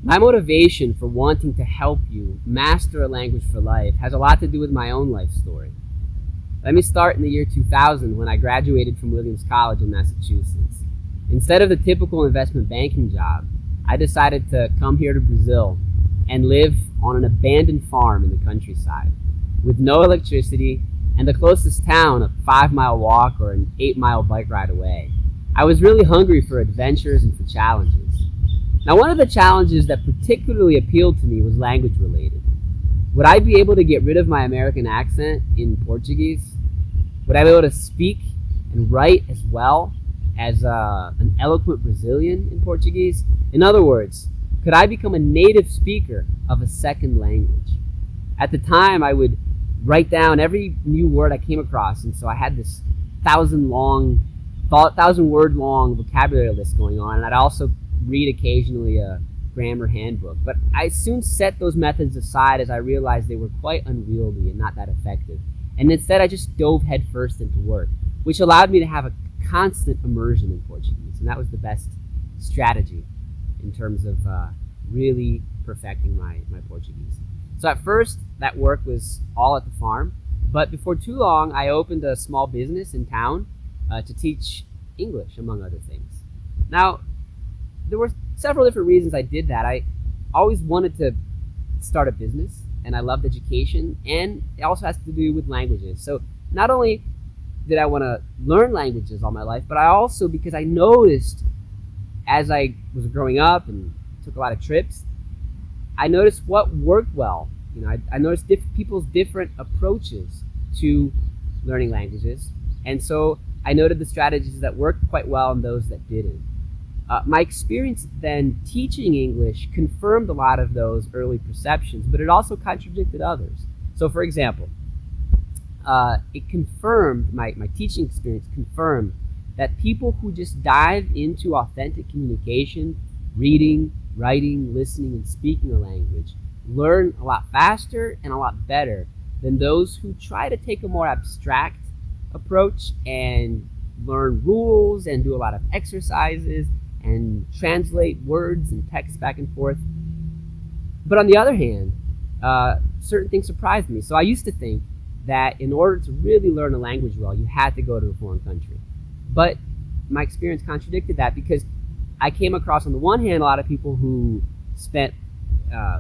My motivation for wanting to help you master a language for life has a lot to do with my own life story. Let me start in the year 2000 when I graduated from Williams College in Massachusetts. Instead of the typical investment banking job, I decided to come here to Brazil and live on an abandoned farm in the countryside with no electricity and the closest town a 5-mile walk or an 8-mile bike ride away. I was really hungry for adventures and for challenges. Now, one of the challenges that particularly appealed to me was language related. Would I be able to get rid of my American accent in Portuguese? Would I be able to speak and write as well as an eloquent Brazilian in Portuguese? In other words, could I become a native speaker of a second language? At the time, I would write down every new word I came across, and so I had this 1,000-word long vocabulary list going on, and I'd also read occasionally a grammar handbook. But I soon set those methods aside as I realized they were quite unwieldy and not that effective. And instead, I just dove headfirst into work, which allowed me to have a constant immersion in Portuguese, and that was the best strategy in terms of really perfecting my Portuguese. So at first, that work was all at the farm, but before too long, I opened a small business in town to teach English, among other things. Now, there were several different reasons I did that. I always wanted to start a business, and I loved education, and it also has to do with languages. So not only did I want to learn languages all my life, but I also, because I noticed as I was growing up and took a lot of trips, I noticed what worked well. I noticed people's different approaches to learning languages, and so I noted the strategies that worked quite well and those that didn't. My experience then teaching English confirmed a lot of those early perceptions, but it also contradicted others. So, for example, it confirmed, my teaching experience confirmed that people who just dive into authentic communication, reading, writing, listening, and speaking a language, learn a lot faster and a lot better than those who try to take a more abstract approach and learn rules and do a lot of exercises and translate words and text back and forth. But on the other hand, certain things surprised me. So I used to think that in order to really learn a language well, you had to go to a foreign country. But my experience contradicted that, because I came across, on the one hand, a lot of people who spent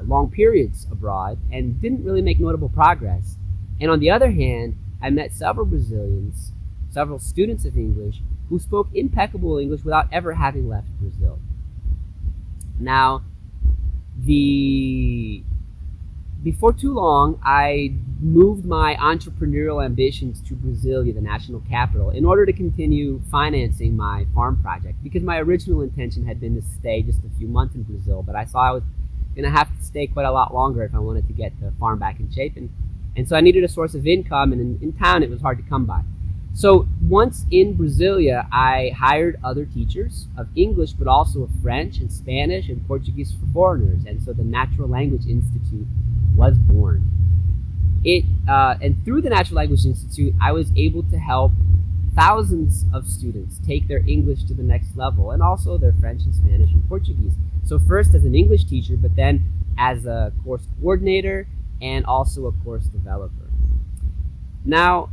long periods abroad and didn't really make notable progress. And on the other hand, I met several Brazilians, several students of English, who spoke impeccable English without ever having left Brazil. Now, before too long, I moved my entrepreneurial ambitions to Brasilia, the national capital, in order to continue financing my farm project, because my original intention had been to stay just a few months in Brazil, but I saw I was going to have to stay quite a lot longer if I wanted to get the farm back in shape, and so I needed a source of income, and in town it was hard to come by. So once in Brasilia, I hired other teachers of English, but also of French and Spanish and Portuguese for foreigners, and so the Natural Language Institute was born. And through the Natural Language Institute, I was able to help thousands of students take their English to the next level, and also their French and Spanish and Portuguese. So first as an English teacher, but then as a course coordinator and also a course developer. Now,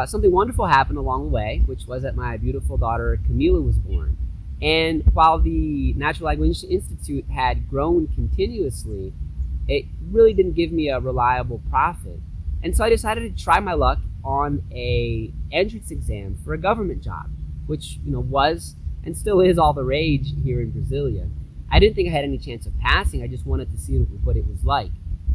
something wonderful happened along the way, which was that my beautiful daughter Camila was born. And while the Natural Language Institute had grown continuously, it really didn't give me a reliable profit. And so I decided to try my luck on a entrance exam for a government job, which was and still is all the rage here in Brasilia. I didn't think I had any chance of passing. I just wanted to see what it was like.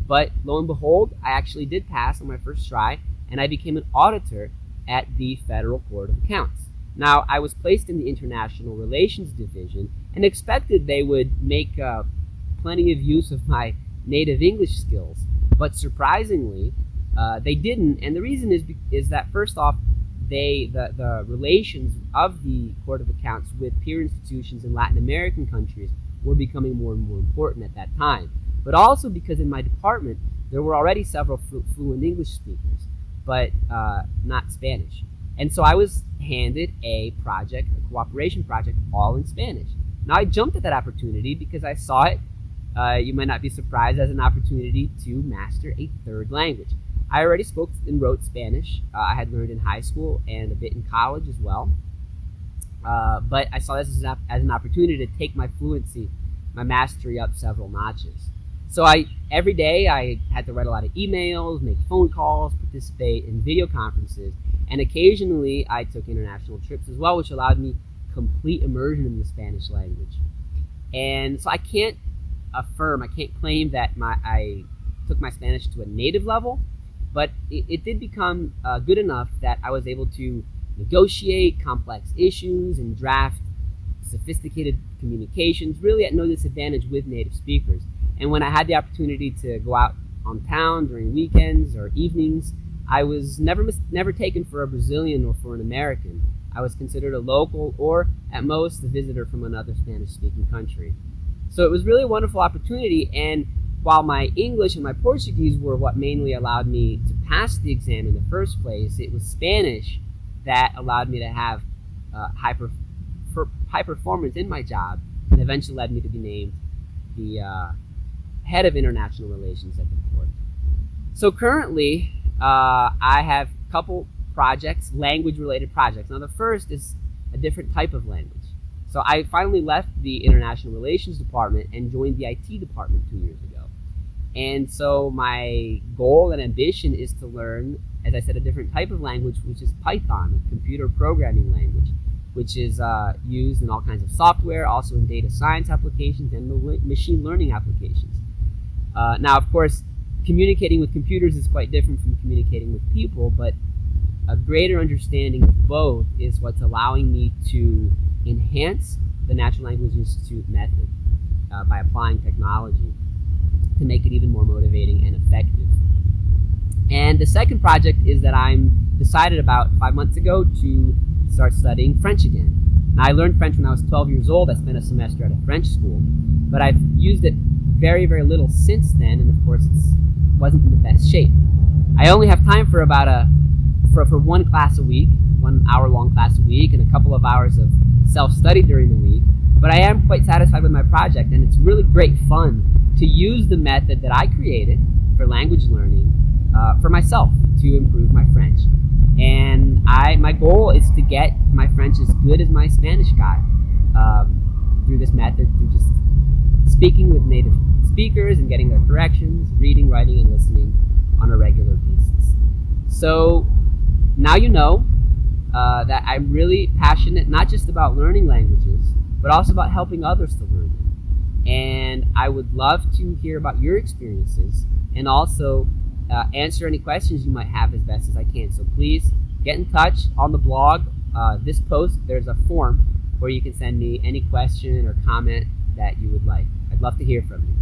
But lo and behold, I actually did pass on my first try, and I became an auditor at the Federal Court of Accounts. Now, I was placed in the International Relations Division and expected they would make plenty of use of my native English skills, but surprisingly, they didn't. And the reason is that, first off, the relations of the Court of Accounts with peer institutions in Latin American countries were becoming more and more important at that time. But also because in my department, there were already several fluent English speakers, but not Spanish. And so I was handed a cooperation project, all in Spanish. Now, I jumped at that opportunity because I saw it you might not be surprised, as an opportunity to master a third language. I already spoke and wrote Spanish. I had learned in high school and a bit in college as well. But I saw this as an opportunity to take my fluency, my mastery up several notches. So every day I had to write a lot of emails, make phone calls, participate in video conferences, and occasionally I took international trips as well, which allowed me complete immersion in the Spanish language. And so I can't claim that I took my Spanish to a native level, but it did become good enough that I was able to negotiate complex issues and draft sophisticated communications, really at no disadvantage with native speakers. And when I had the opportunity to go out on town during weekends or evenings, I was never taken for a Brazilian or for an American. I was considered a local, or at most a visitor from another Spanish-speaking country. So it was really a wonderful opportunity, and while my English and my Portuguese were what mainly allowed me to pass the exam in the first place, it was Spanish that allowed me to have high performance in my job, and eventually led me to be named the head of international relations at the port. So currently, I have a couple projects, language-related projects. Now the first is a different type of language. So I finally left the international relations department and joined the IT department 2 years ago. And so my goal and ambition is to learn, as I said, a different type of language, which is Python, a computer programming language, which is used in all kinds of software, also in data science applications and machine learning applications. Now, of course, communicating with computers is quite different from communicating with people, but a greater understanding of both is what's allowing me to enhance the Natural Language Institute method by applying technology to make it even more motivating and effective. And the second project is that I'm decided about 5 months ago to start studying French again. Now, I learned French when I was 12 years old. I spent a semester at a French school, but I've used it very, very little since then, and of course it wasn't in the best shape. I only have time for about for one class a week, 1 hour-long class a week, and a couple of hours of self-study during the week, but I am quite satisfied with my project, and it's really great fun to use the method that I created for language learning for myself to improve my French. And my goal is to get my French as good as my Spanish got through this method, through just speaking with native speakers and getting their corrections, reading, writing, and listening on a regular basis. So now you know that I'm really passionate not just about learning languages, but also about helping others to learn them. And I would love to hear about your experiences and also answer any questions you might have as best as I can. So please get in touch on the blog. This post, there's a form where you can send me any question or comment that you would like. I'd love to hear from you.